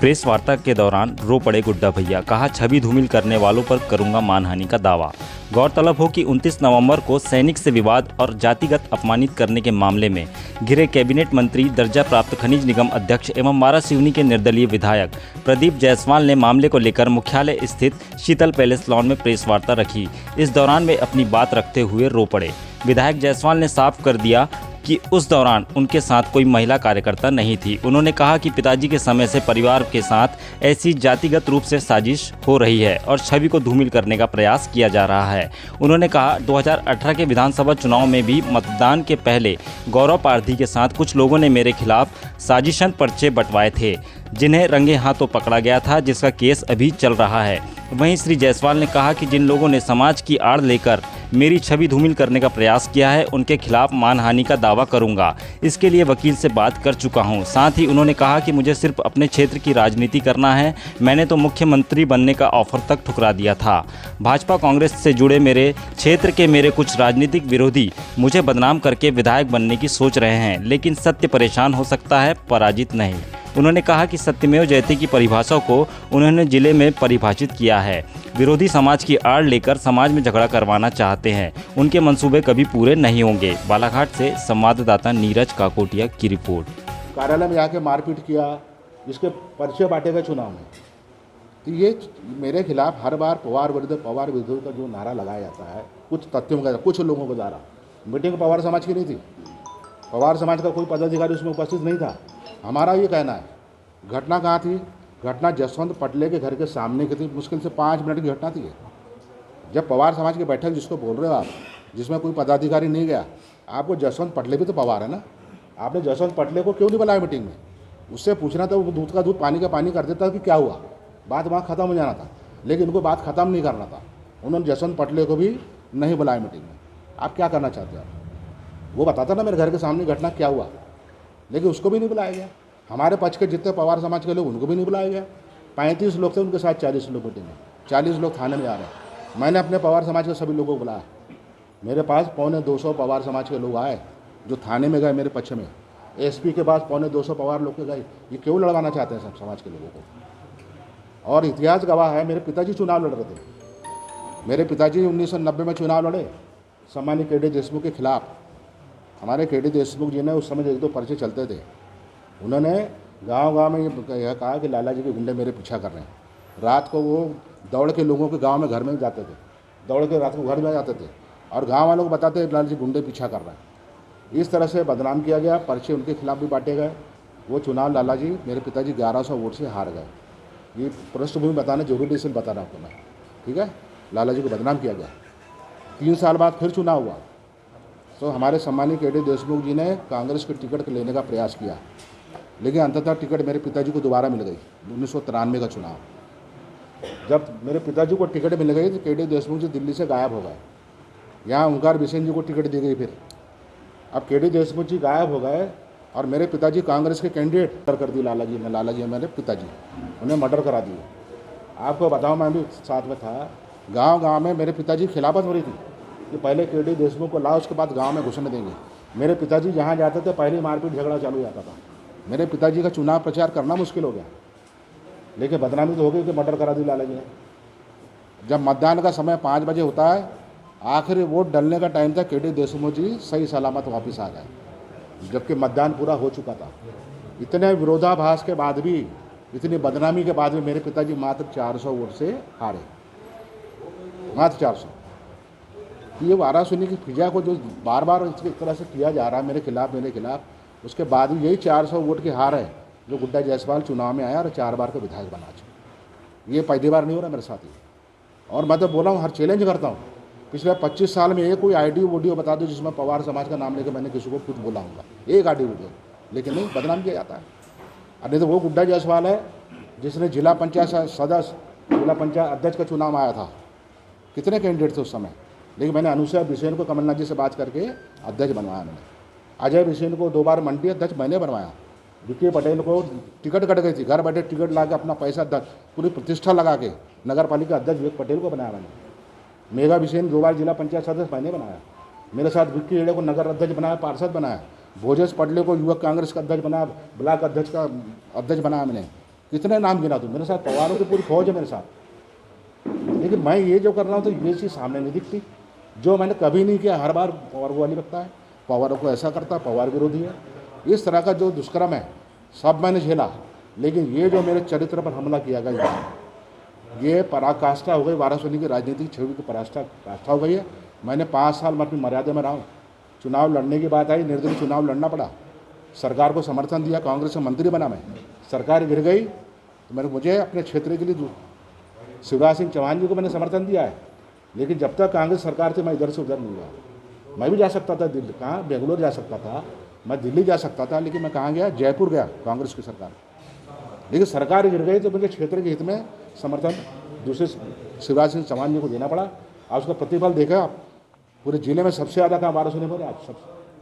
Press वार्ता के दौरान रो पड़े गुड्डा भैया। कहा, छवि धूमिल करने वालों पर करूंगा मानहानि का दावा। गौरतलब हो कि 29 नवंबर को सैनिक से विवाद और जातिगत अपमानित करने के मामले में घिरे कैबिनेट मंत्री, दर्जा प्राप्त खनिज निगम अध्यक्ष एवं वारासिवनी के निर्दलीय विधायक प्रदीप जायसवाल ने मामले को लेकर मुख्यालय स्थित शीतल पैलेस लॉन में प्रेस वार्ता रखी। इस दौरान वे अपनी बात रखते हुए रो पड़े। विधायक जायसवाल ने साफ कर दिया कि उस दौरान उनके साथ कोई महिला कार्यकर्ता नहीं थी। उन्होंने कहा कि पिताजी के समय से परिवार के साथ ऐसी जातिगत रूप से साजिश हो रही है और छवि को धूमिल करने का प्रयास किया जा रहा है। उन्होंने कहा, 2018 के विधानसभा चुनाव में भी मतदान के पहले गौरव पारधी के साथ कुछ लोगों ने मेरे खिलाफ साजिशन पर्चे बंटवाए थे, जिन्हें रंगे हाथों पकड़ा गया था, जिसका केस अभी चल रहा है। वहीं श्री जायसवाल ने कहा कि जिन लोगों ने समाज की आड़ लेकर मेरी छवि धूमिल करने का प्रयास किया है, उनके खिलाफ मानहानि का दावा करूंगा। इसके लिए वकील से बात कर चुका हूं। साथ ही उन्होंने कहा कि मुझे सिर्फ अपने क्षेत्र की राजनीति करना है। मैंने तो मुख्यमंत्री बनने का ऑफर तक ठुकरा दिया था। भाजपा कांग्रेस से जुड़े मेरे क्षेत्र के मेरे कुछ राजनीतिक विरोधी मुझे बदनाम करके विधायक बनने की सोच रहे हैं, लेकिन सत्य परेशान हो सकता है, पराजित नहीं। उन्होंने कहा कि सत्यमेव जयते की परिभाषा को उन्होंने जिले में परिभाषित किया है। विरोधी समाज की आड़ लेकर समाज में झगड़ा करवाना चाहते हैं। उनके मंसूबे कभी पूरे नहीं होंगे। बालाघाट से संवाददाता नीरज काकोटिया की रिपोर्ट। कार्यालय में आके मारपीट किया, जिसके पर्चे बांटे गए चुनाव में, तो ये मेरे खिलाफ हर बार पवार विरुद्ध का जो नारा लगाया जाता है, कुछ तथ्यों का, कुछ लोगों के द्वारा। मीटिंग पवार समाज की नहीं थी, पवार समाज का कोई पदाधिकारी उसमें उपस्थित नहीं था। हमारा ये कहना है, घटना कहाँ थी? घटना जसवंत पटले के घर के सामने की थी। मुश्किल से 5 मिनट की घटना थी। जब पवार समाज की बैठक जिसको बोल रहे हो आप, जिसमें कोई पदाधिकारी नहीं गया, आपको जसवंत पटले भी तो पवार है ना, आपने जसवंत पटले को क्यों नहीं बुलाया मीटिंग में? उससे पूछना था, वो दूध का दूध पानी का पानी कर देता कि क्या हुआ, बात वहाँ ख़त्म हो जाना था। लेकिन उनको बात ख़त्म नहीं करना था, उन्होंने जसवंत पटले को भी नहीं बुलाया मीटिंग में। आप क्या करना चाहते हो? आप वो बताता ना मेरे घर के सामने घटना क्या हुआ, लेकिन उसको भी नहीं बुलाया गया। हमारे पक्ष के जितने पवार समाज के लोग, उनको भी नहीं बुलाया गया। 35 लोग थे, उनके साथ 40 लोग मीटिंग में, 40 लोग थाने में आ रहे हैं। मैंने अपने पवार समाज के सभी लोगों को बुलाया। मेरे पास 250 पवार समाज के लोग आए जो थाने में गए मेरे पक्ष में। एसपी के पास 250 पवार लोग के गए। ये क्यों लड़वाना चाहते हैं सब समाज के लोगों को? और इतिहास गवाह है, मेरे पिताजी चुनाव लड़ रहे थे। मेरे पिताजी 1990 में चुनाव लड़े सम्मानित के डी देशमुख के खिलाफ। हमारे के डी देशमुख जी ने उस समय 1-2 पर्चे चलते थे। उन्होंने गांव-गांव में यह कहा कि लाला जी के गुंडे मेरे पीछा कर रहे हैं। रात को वो दौड़ के लोगों के गांव में घर में जाते थे, दौड़ के रात को घर में जाते थे और गांव वालों को बताते लाला जी गुंडे पीछा कर रहे हैं। इस तरह से बदनाम किया गया। पर्चे उनके खिलाफ भी बांटे गए। वो चुनाव लाला जी, मेरे पिताजी 1100 वोट से हार गए। ये पृष्ठभूमि बताना जरूरी, इसलिए बता रहा आपको मैं, ठीक है? लाला जी को बदनाम किया गया। 3 साल बाद फिर चुनाव हुआ तो हमारे सम्मानित के डी देशमुख जी ने कांग्रेस के टिकट लेने का प्रयास किया, लेकिन अंततः टिकट मेरे पिताजी को दोबारा मिल गई। 1993 का चुनाव, जब मेरे पिताजी को टिकट मिल गई तो के डी देशमुख जी दिल्ली से गायब हो गए। यहाँ ओंकार बिसेन जी को टिकट दी गई। फिर अब के डी देशमुख जी गायब हो गए और मेरे पिताजी कांग्रेस के कैंडिडेट कर दी लाला जी ने। लाला जी मेरे पिताजी, उन्हें मर्डर करा दिए। आपको बताऊँ, मैं भी साथ में था। गाँव-गाँव में मेरे पिताजी खिलाफत हो रही थी कि पहले के डी देशमुख को लाओ, उसके बाद गाँव में घुसने देंगे। मेरे पिताजी जहाँ जाते थे पहले मारपीट झगड़ा चालू हो जाता था। मेरे पिताजी का चुनाव प्रचार करना मुश्किल हो गया, लेकिन बदनामी तो हो गई कि मर्डर करा दी लाला जी ने। जब मतदान का समय 5 बजे होता है, आखिरी वोट डलने का टाइम था, के डी देशमुख जी सही सलामत वापस आ गए, जबकि मतदान पूरा हो चुका था। इतने विरोधाभास के बाद भी, इतनी बदनामी के बाद भी मेरे पिताजी मात्र 400 वोट से हारे, मात्र 400। ये वारासिवनी की फिजा को जो बार बार इस तरह से किया जा रहा है मेरे खिलाफ, उसके बाद भी यही 400 वोट की हार है जो गुड्डा जायसवाल चुनाव में आया और 4 बार का विधायक बना चुका। ये पहली बार नहीं हो रहा मेरे साथ ही। और मैं तो बोला हूँ, हर चैलेंज करता हूँ, पिछले 25 साल में एक कोई ऑडियो वीडियो बता दो जिसमें पवार समाज का नाम लेकर मैंने किसी को कुछ बोला होगा, एक ऑडियो वीडियो, लेकिन नहीं, बदनाम किया जाता है। और नहीं तो वो गुड्डा जायसवाल है जिसने जिला पंचायत सदस्य, जिला पंचायत अध्यक्ष का चुनाव आया था। कितने कैंडिडेट थे उस समय, लेकिन मैंने अनुसुईया बिसेन को कमलनाथ जी से बात करके अध्यक्ष बनवाया। मैंने अजय बिसेन को 2 बार मंडी अध्यक्ष मैंने बनवाया। विक्की पटेल को टिकट कट गई थी, घर बैठे टिकट ला के अपना पैसा पूरी प्रतिष्ठा लगा के नगर पालिका अध्यक्ष विक्की पटेल को बनाया मैंने। मेघा बिसेन 2 बार जिला पंचायत सदस्य मैंने बनाया। मेरे साथ विक्की हेड़े को नगर अध्यक्ष बनाया, पार्षद बनाया। भोजेश पटले को युवक कांग्रेस का अध्यक्ष बनाया, ब्लॉक अध्यक्ष बनाया मैंने। कितने नाम गिना दूँ, मेरे साथ पवारों की पूरी फौज है मेरे साथ, लेकिन मैं ये जो कर रहा हूँ तो ये चीज़ सामने नहीं दिखती। जो मैंने कभी नहीं किया, हर बार पवार को वाली लगता है, पवारों को ऐसा करता, पवार विरोधी है। इस तरह का जो दुष्कर्म है सब मैंने झेला, लेकिन ये जो मेरे चरित्र पर हमला किया गया, ये पराकाष्ठा हो गई। वाराणसी की राजनीतिक छवि की पराकाष्ठा हो गई है। मैंने 5 साल मैं अपनी मर्यादा में रहा हूँ। चुनाव लड़ने की बात आई, निर्दलीय चुनाव लड़ना पड़ा, सरकार को समर्थन दिया, कांग्रेस से मंत्री बना मैं, सरकार गिर गई तो मुझे अपने क्षेत्र के लिए शिवराज सिंह चौहान जी को मैंने समर्थन दिया है। लेकिन जब तक कांग्रेस सरकार थी मैं इधर से उधर नहीं गया। मैं भी जा सकता था दिल्ली, कहाँ बेंगलोर जा सकता था, मैं दिल्ली जा सकता था, लेकिन मैं कहाँ गया, जयपुर गया, कांग्रेस की सरकार। लेकिन सरकार गिर गई तो मुझे क्षेत्र के हित में समर्थन दूसरे शिवराज सिंह चौहान जी को देना पड़ा। आज उसका प्रतिफल देखा आप, पूरे जिले में सबसे ज़्यादा काम वाराणसी में हो रहा है। आप सब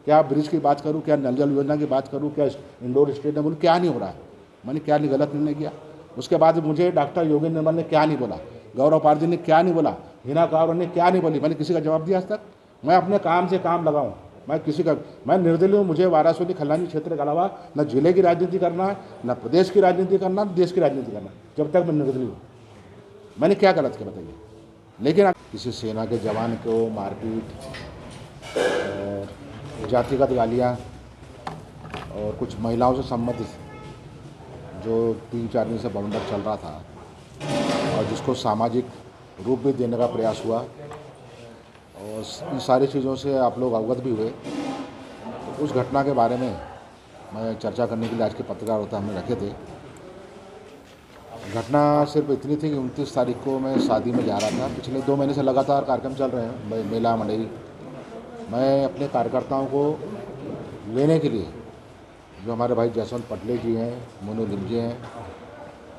क्या ब्रिज की बात करूँ, क्या नल जल योजना की बात करूँ, क्या इंडोर स्टेडियम बोलूँ, क्या नहीं हो रहा है। मैंने क्या नहीं गलत निर्णय किया। उसके बाद मुझे डॉक्टर योगेंद्र निर्मल ने क्या नहीं बोला, गौरव पारदी ने क्या नहीं बोला, हिना कावर ने क्या नहीं बोली, मैंने किसी का जवाब दिया आज तक। मैं अपने काम से काम लगाऊँ, मैं किसी का, मैं निर्दलीय हूँ। मुझे वाराणसी खल्लानी क्षेत्र के अलावा न जिले की राजनीति करना है, न प्रदेश की राजनीति करना, न देश की राजनीति करना, जब तक मैं निर्दलीय हूँ। मैंने क्या गलत किया बताइए। लेकिन किसी सेना के जवान को मारपीट, जातिगत गालियाँ और कुछ महिलाओं से संबंधित जो 3-4 दिन से बवंडर चल रहा था और जिसको सामाजिक रूप भी देने का प्रयास हुआ, और इन सारी चीज़ों से आप लोग अवगत भी हुए। तो उस घटना के बारे में मैं चर्चा करने के लिए आज के पत्रकार वार्ता हमने रखे थे। घटना सिर्फ इतनी थी कि 29 तारीख को मैं शादी में जा रहा था। पिछले 2 महीने से लगातार कार्यक्रम चल रहे हैं, मेला मंडई। मैं अपने कार्यकर्ताओं को लेने के लिए, जो हमारे भाई जसवंत पटले जी हैं, मोनू लिमजे हैं,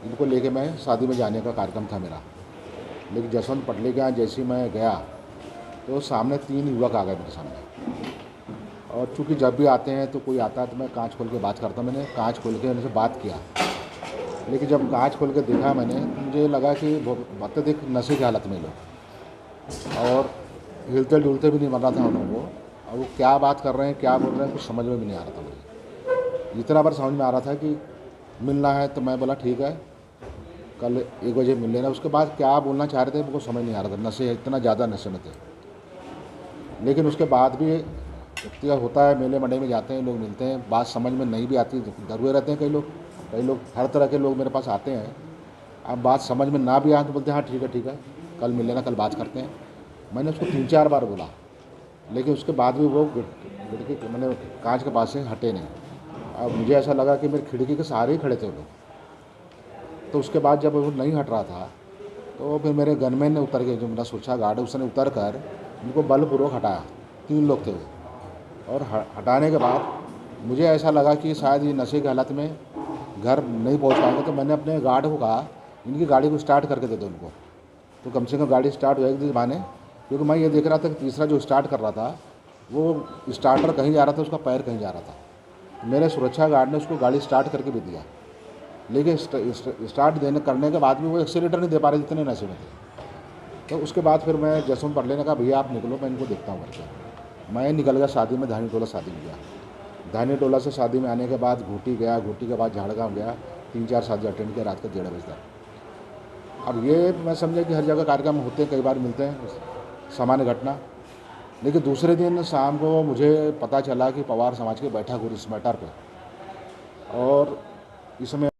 इनको लेके मैं शादी में जाने का कार्यक्रम था मेरा। लेकिन जसवंत पटले के यहाँ जैसे ही मैं गया तो सामने 3 युवक आ गए मेरे सामने। और चूँकि जब भी आते हैं तो कोई आता है तो मैं कांच खोल के बात करता हूँ। मैंने कांच खोल के उनसे बात किया, लेकिन जब कांच खोल के देखा मैंने, मुझे लगा कि बहुत अधिक नशे की हालत में लोग, और हिलते डुलते भी नहीं मर रहा था उन लोगों को। और वो क्या बात कर रहे हैं, क्या बोल रहे हैं, कुछ समझ में भी नहीं आ रहा था मुझे। इतना बार समझ में आ रहा था कि मिलना है, तो मैं बोला ठीक है कल 1 बजे मिल लेना। उसके बाद क्या बोलना चाह रहे थे मुझको समझ नहीं आ रहा था, नशे इतना ज़्यादा नशे में थे। लेकिन उसके बाद भी होता है, मेले मंडे में जाते हैं, लोग मिलते हैं, बात समझ में नहीं भी आती, डर हुए रहते हैं कई लोग, हर तरह के लोग मेरे पास आते हैं। अब बात समझ में ना भी आए तो बोलते हैं हाँ ठीक है कल मिल लेना, कल बात करते हैं। मैंने उसको 3-4 बार बोला, लेकिन उसके बाद भी वो खिड़की, मैंने कांच के पास से हटे नहीं। अब मुझे ऐसा लगा कि मेरी खिड़की के सहारे ही खड़े थे वो लोग। तो उसके बाद जब वो नहीं हट रहा था तो फिर मेरे गनमैन ने उतर के, जो मेरा सुरक्षा गार्ड है, उसने उतर कर उनको बलपूर्वक हटाया। 3 लोग थे वो, और हटाने के बाद मुझे ऐसा लगा कि शायद ये नशे की हालत में घर नहीं पहुंच पाएंगे। तो मैंने अपने गार्ड को कहा इनकी गाड़ी को स्टार्ट करके दे दो उनको, तो कम से कम गाड़ी स्टार्ट हो जाएगी बहाने। क्योंकि मैं ये देख रहा था कि तीसरा जो स्टार्ट कर रहा था वो स्टार्टर कहीं जा रहा था, उसका पैर कहीं जा रहा था। मेरे सुरक्षा गार्ड ने उसको गाड़ी स्टार्ट करके भी दिया, लेकिन स्टार्ट करने के बाद भी वो एक्सीलेटर नहीं दे पा रहे, जितने नशे में थे। तो उसके बाद फिर मैं जसवंत पटले ने कहा भैया आप निकलो, मैं इनको देखता हूँ करके। मैं निकल गया शादी में, धानी टोला शादी में गया। धानी टोला से शादी में आने के बाद घूटी गया, घूटी के बाद झाड़गांव गया, 3-4 शादी अटेंड किया रात के 1:30 बजे तक। अब ये मैं समझा कि हर जगह कार्यक्रम होते हैं, कई बार मिलते हैं, सामान्य घटना। लेकिन दूसरे दिन शाम को मुझे पता चला कि पवार समाज की बैठक हुई इस मैटर पर, और इसमें